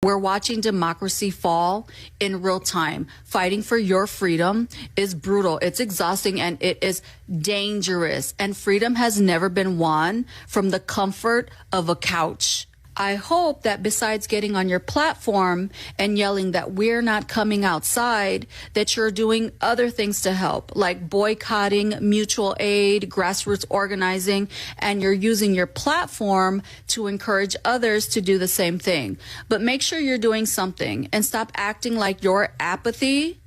We're watching democracy fall in real time. Fighting for your freedom is brutal. It's exhausting and it is dangerous. And freedom has never been won from the comfort of a couch. I hope that besides getting on your platform and yelling that we're not coming outside, that you're doing other things to help, like boycotting, mutual aid, grassroots organizing, and you're using your platform to encourage others to do the same thing. But make sure you're doing something and stop acting like your apathy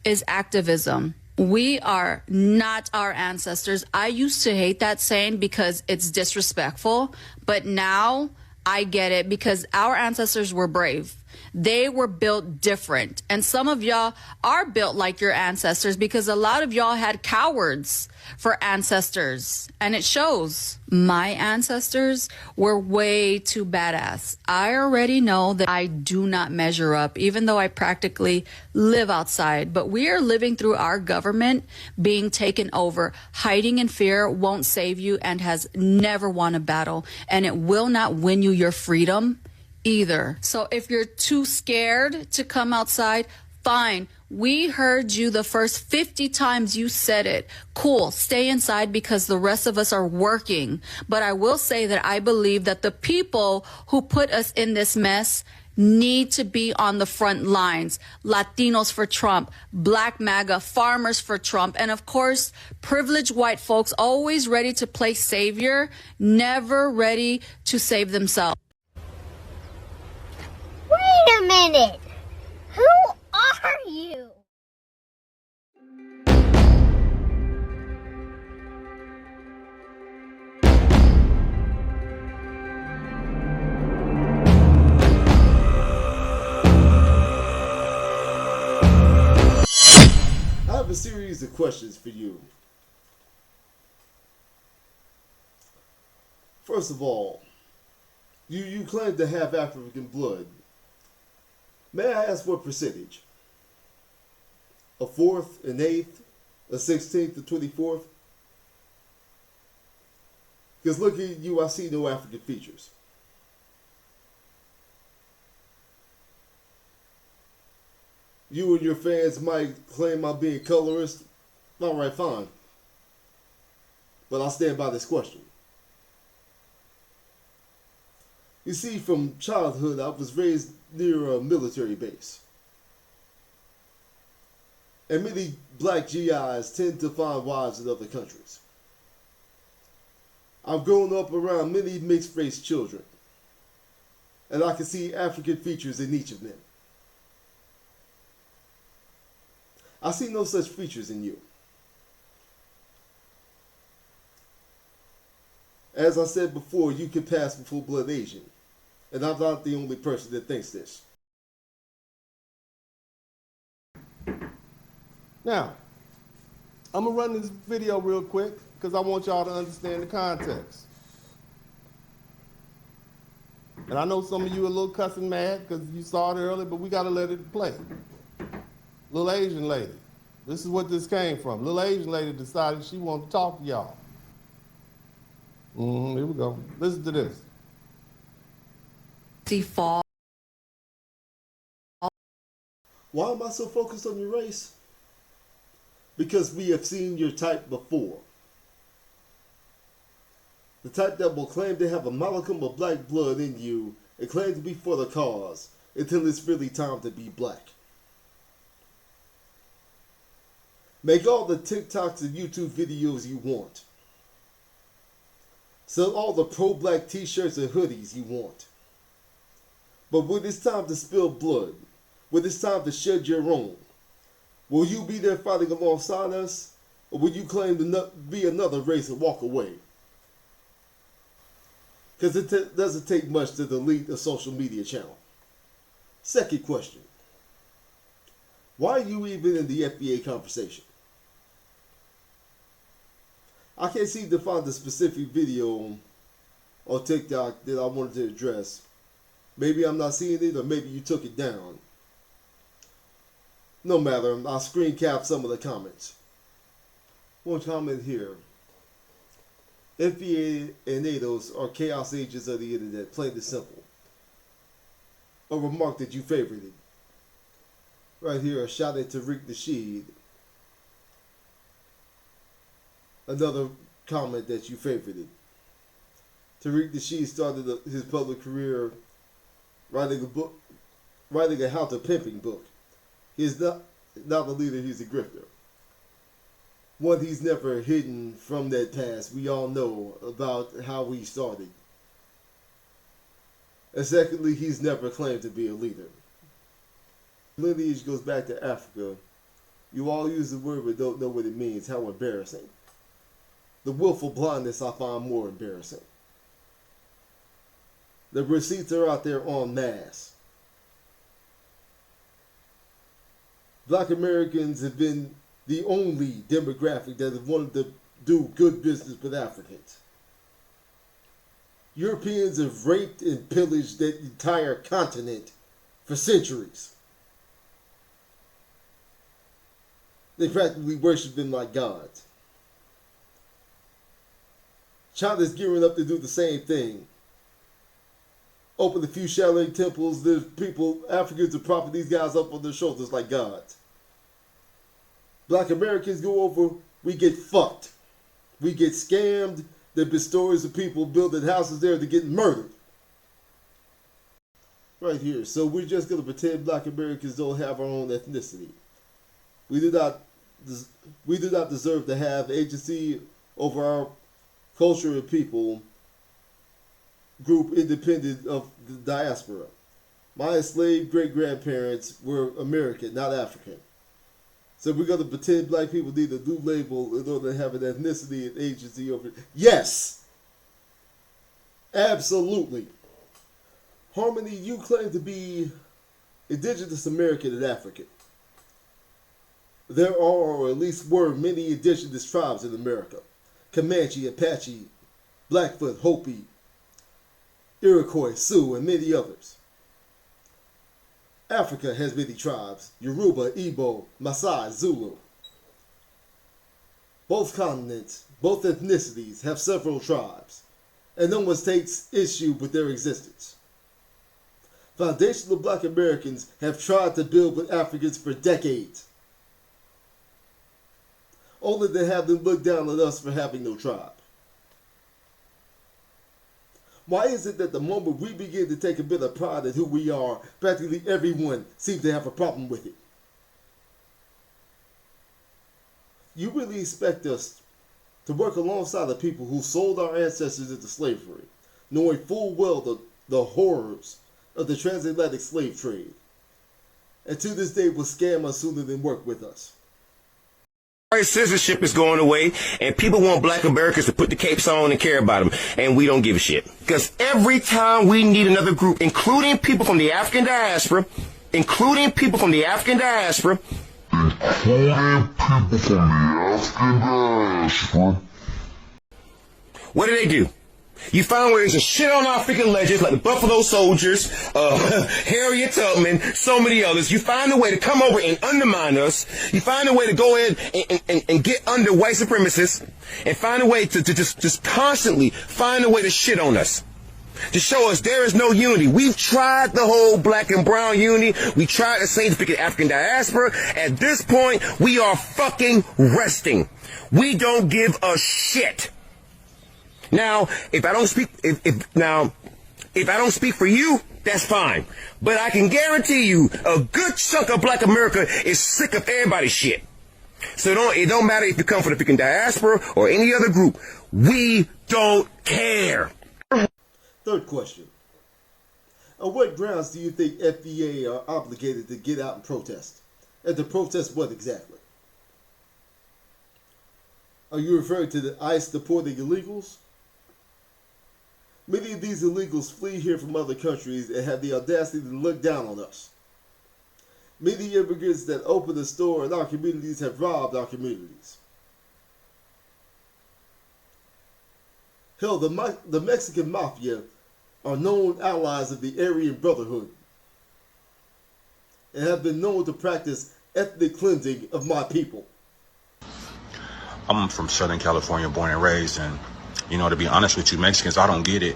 is activism. We are not our ancestors. I used to hate that saying because it's disrespectful, but now I get it because our ancestors were brave. They were built different. And some of y'all are built like your ancestors because a lot of y'all had cowards for ancestors. And it shows. My ancestors were way too badass. I already know that I do not measure up, even though I practically live outside. But we are living through our government being taken over. Hiding in fear won't save you and has never won a battle. And it will not win you your freedom either. So if you're too scared to come outside, fine. We heard you the first 50 times you said it. Cool. Stay inside because the rest of us are working. But I will say that I believe that the people who put us in this mess need to be on the front lines. Latinos for Trump, Black MAGA, farmers for Trump, and of course, privileged white folks always ready to play savior, never ready to save themselves. Wait a minute! Who are you? I have a series of questions for you. First of all, you claim to have African blood. May I ask what percentage? A fourth, an eighth, a 16th, a 24th? Because looking at you, I see no African features. You and your fans might claim I'm being colorist. All right, fine. But I'll stand by this question. You see, from childhood, I was raised near a military base. And many black GIs tend to find wives in other countries. I've grown up around many mixed-race children, and I can see African features in each of them. I see no such features in you. As I said before, you can pass for full-blood Asian, and I'm not the only person that thinks this. Now, I'm going to run this video real quick because I want y'all to understand the context. And I know some of you are a little cussing mad because you saw it earlier, but we got to let it play. Little Asian lady. This is what this came from. Little Asian lady decided she wanted to talk to y'all. Here we go. Listen to this. Fall. Why am I so focused on your race? Because we have seen your type before. The type that will claim to have a modicum of black blood in you and claim to be for the cause until it's really time to be black. Make all the TikToks and YouTube videos you want. Sell all the pro-black t-shirts and hoodies you want. But when it's time to spill blood, when it's time to shed your own, will you be there fighting alongside us, or will you claim to be another race and walk away? Because it doesn't take much to delete a social media channel. Second question. Why are you even in the FBA conversation? I can't seem to find a specific video on TikTok that I wanted to address. Maybe I'm not seeing it, or maybe you took it down. No matter, I'll screen cap some of the comments. One comment here. FBA and NATOs are chaos agents of the internet, plain and simple. a remark that you favorited. Right here, a shot at Tariq Nasheed. Another comment that you favorited. Tariq Nasheed started his public career writing a how to pimping book. He is not a leader, he's a grifter. One, he's never hidden from that past. We all know about how he started. And secondly, he's never claimed to be a leader. Lineage goes back to Africa. You all use the word but don't know what it means. How embarrassing. The willful blindness I find more embarrassing. The receipts are out there en masse. Black Americans have been the only demographic that have wanted to do good business with Africans. Europeans have raped and pillaged that entire continent for centuries. They practically worship them like gods. China's gearing up to do the same thing. Open a few Shaolin temples. There's people, Africans, are propping these guys up on their shoulders like gods. Black Americans go over, we get fucked. We get scammed. There have been stories of people building houses there to get murdered. Right here. So we're just going to pretend Black Americans don't have our own ethnicity. We do not deserve to have agency over our culture and people group independent of the diaspora. My enslaved great-grandparents were American, not African. So we're going to pretend black people need a new label in order to have an ethnicity and agency over it. Yes! Absolutely. Harmony, you claim to be indigenous American and African. There are, or at least were, many indigenous tribes in America. Comanche, Apache, Blackfoot, Hopi, Iroquois, Sioux, and many others. Africa has many tribes: Yoruba, Igbo, Maasai, Zulu. Both continents, both ethnicities have several tribes, and no one takes issue with their existence. Foundational Black Americans have tried to build with Africans for decades, only to have them look down on us for having no tribe. Why is it that the moment we begin to take a bit of pride in who we are, practically everyone seems to have a problem with it? You really expect us to work alongside the people who sold our ancestors into slavery, knowing full well the horrors of the transatlantic slave trade, and to this day will scam us sooner than work with us? Censorship is going away, and people want Black Americans to put the capes on and care about them, and we don't give a shit. Because every time we need another group, including people from the African diaspora, what do? You find ways to shit on our freaking legends like the Buffalo Soldiers, Harriet Tubman, so many others. You find a way to come over and undermine us. You find a way to go in and get under white supremacists, and find a way to just constantly find a way to shit on us, to show us there is no unity. We've tried the whole black and brown unity. We tried the same thing with African diaspora. At this point, we are fucking resting. We don't give a shit. Now, if I don't speak for you, that's fine. But I can guarantee you a good chunk of Black America is sick of everybody's shit. So it don't matter if you come from the freaking diaspora or any other group. We don't care. Third question. On what grounds do you think FBA are obligated to get out and protest? And to protest what exactly? Are you referring to the ICE deporting illegals? Many of these illegals flee here from other countries and have the audacity to look down on us. Many immigrants that open a store in our communities have robbed our communities. Hell, the Mexican Mafia are known allies of the Aryan Brotherhood and have been known to practice ethnic cleansing of my people. I'm from Southern California, born and raised, and to be honest with you, Mexicans, I don't get it.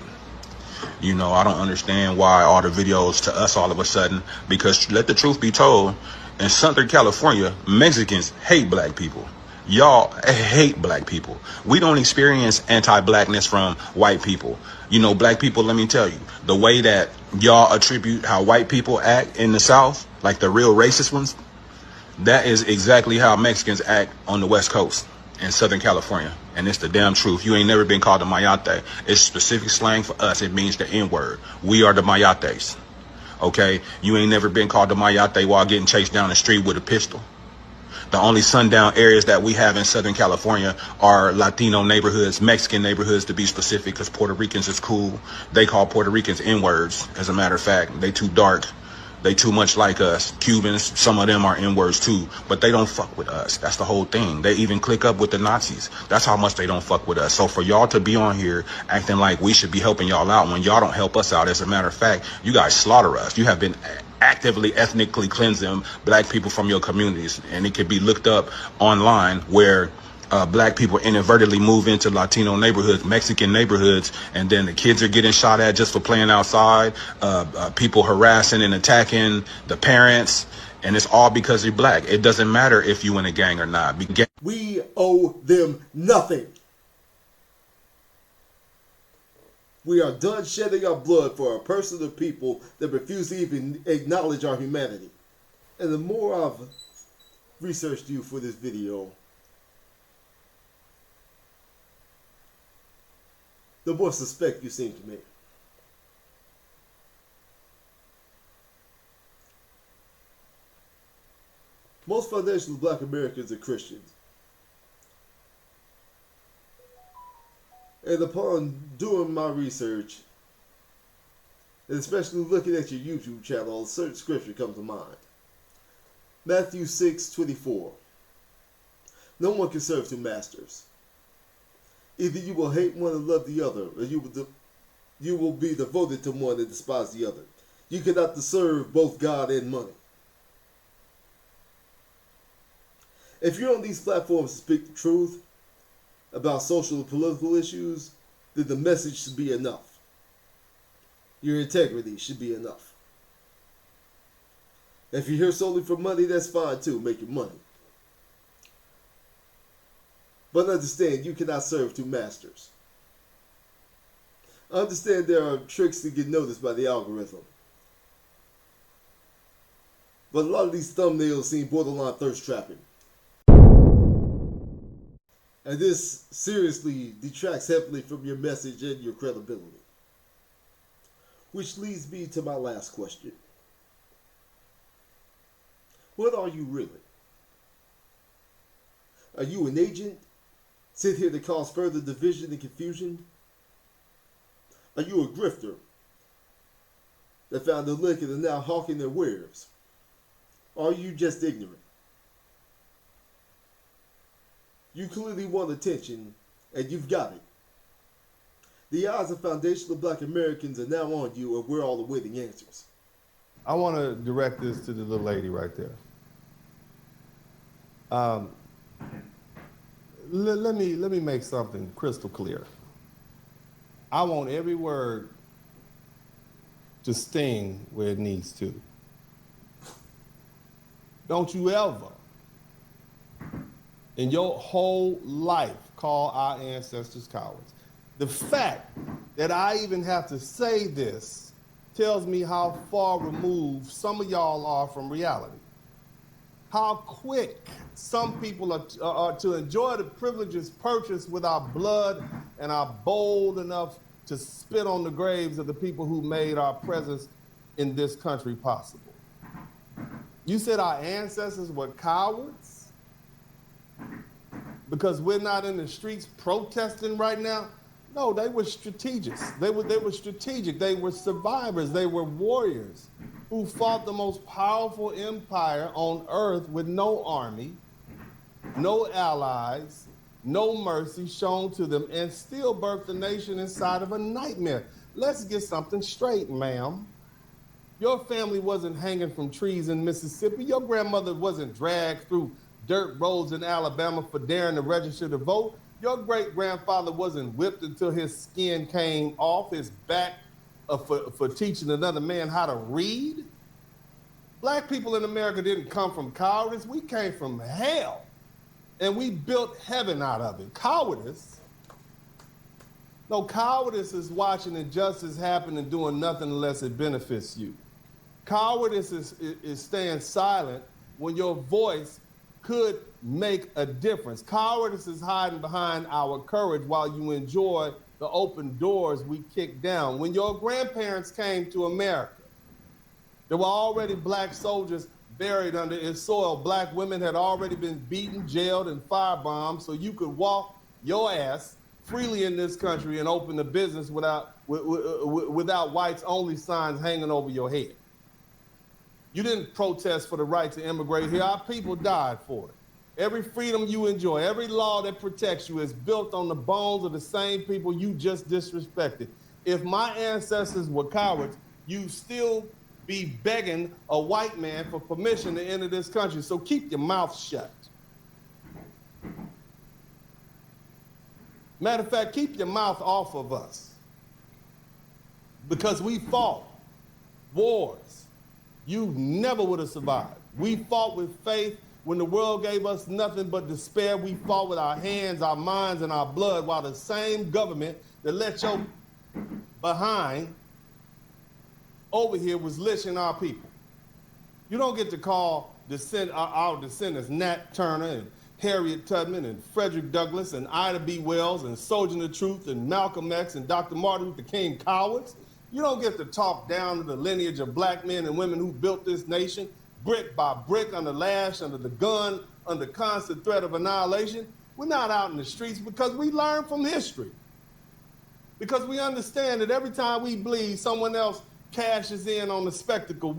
You know, I don't understand why all the videos to us all of a sudden, because let the truth be told, in Southern California, Mexicans hate black people. Y'all hate black people. We don't experience anti-blackness from white people. You know, black people, let me tell you, the way that y'all attribute how white people act in the South, like the real racist ones, that is exactly how Mexicans act on the West Coast in Southern California. And it's the damn truth. You ain't never been called a mayate. It's specific slang for us. It means the N-word. We are the mayates. Okay? You ain't never been called a mayate while getting chased down the street with a pistol. The only sundown areas that we have in Southern California are Latino neighborhoods, Mexican neighborhoods to be specific, because Puerto Ricans is cool. They call Puerto Ricans N-words, as a matter of fact. They too dark. They too much like us. Cubans, some of them are N-words too, but they don't fuck with us. That's the whole thing. They even click up with the Nazis. That's how much they don't fuck with us. So for y'all to be on here acting like we should be helping y'all out when y'all don't help us out, as a matter of fact, you guys slaughter us. You have been actively ethnically cleansing black people from your communities, and it can be looked up online where black people inadvertently move into Latino neighborhoods, Mexican neighborhoods, and then the kids are getting shot at just for playing outside, people harassing and attacking the parents, and it's all because you're black. It doesn't matter if you in a gang or not. We owe them nothing. We are done shedding our blood for a person or people that refuse to even acknowledge our humanity. And the more I've researched you for this video, the more suspect you seem to me. Most foundational black Americans are Christians. And upon doing my research, and especially looking at your YouTube channel, a certain scripture comes to mind. Matthew 6:24. No one can serve two masters. Either you will hate one and love the other, or you will be devoted to one and despise the other. You cannot serve both God and money. If you're on these platforms to speak the truth about social and political issues, then the message should be enough. Your integrity should be enough. If you're here solely for money, that's fine too. Make your money. But understand, you cannot serve two masters. Understand there are tricks to get noticed by the algorithm. But a lot of these thumbnails seem borderline thirst trapping. And this seriously detracts heavily from your message and your credibility. Which leads me to my last question. What are you really? Are you an agent sent here to cause further division and confusion? Are you a grifter that found a lick and are now hawking their wares? Or are you just ignorant? You clearly want attention, and you've got it. The eyes of foundational black Americans are now on you, and we're all awaiting answers. I want to direct this to the little lady right there. Let me make something crystal clear. I want every word to sting where it needs to. Don't you ever in your whole life call our ancestors cowards. The fact that I even have to say this tells me how far removed some of y'all are from reality. How quick some people are to enjoy the privileges purchased with our blood and are bold enough to spit on the graves of the people who made our presence in this country possible. You said our ancestors were cowards? Because we're not in the streets protesting right now? No, they were strategists. They were strategic. They were survivors. They were warriors who fought the most powerful empire on earth with no army, no allies, no mercy shown to them, and still birthed a nation inside of a nightmare. Let's get something straight, ma'am. Your family wasn't hanging from trees in Mississippi. Your grandmother wasn't dragged through dirt roads in Alabama for daring to register to vote. Your great-grandfather wasn't whipped until his skin came off his back for teaching another man how to read. Black people in America didn't come from cowardice. We came from hell, and we built heaven out of it. Cowardice? No, cowardice is watching injustice happen and doing nothing unless it benefits you. Cowardice is staying silent when your voice could make a difference. Cowardice is hiding behind our courage while you enjoy the open doors we kick down. When your grandparents came to America, there were already black soldiers buried under its soil. Black women had already been beaten, jailed, and firebombed, so you could walk your ass freely in this country and open a business without whites only signs hanging over your head. You didn't protest for the right to immigrate here. Our people died for it. Every freedom you enjoy, every law that protects you is built on the bones of the same people you just disrespected. If my ancestors were cowards, you'd still be begging a white man for permission to enter this country. So keep your mouth shut. Matter of fact, keep your mouth off of us. Because we fought wars you never would have survived. We fought with faith. When the world gave us nothing but despair, we fought with our hands, our minds, and our blood, while the same government that let your behind over here was lynching our people. You don't get to call our descendants Nat Turner and Harriet Tubman and Frederick Douglass and Ida B. Wells and Soldier of Truth and Malcolm X and Dr. Martin Luther King cowards. You don't get to talk down to the lineage of black men and women who built this nation brick by brick, under lash, under the gun, under constant threat of annihilation. We're not out in the streets because we learn from history. Because we understand that every time we bleed, someone else cashes in on the spectacle.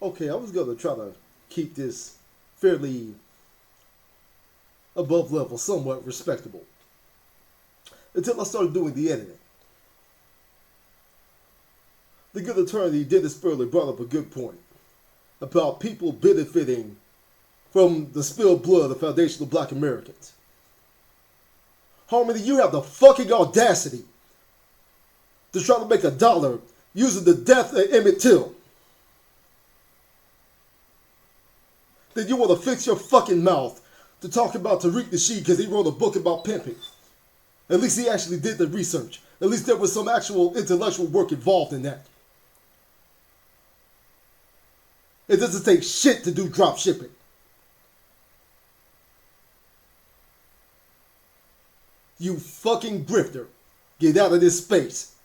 Okay, I was going to try to keep this fairly above level, somewhat respectable, until I started doing the editing. The good attorney, Dennis Spurley, brought up a good point about people benefiting from the spilled blood of foundational black Americans. Harmony, you have the fucking audacity to try to make $1 using the death of Emmett Till. Then you want to fix your fucking mouth to talk about Tariq Nasheed because he wrote a book about pimping. At least he actually did the research. At least there was some actual intellectual work involved in that. It doesn't take shit to do drop shipping. You fucking grifter. Get out of this space.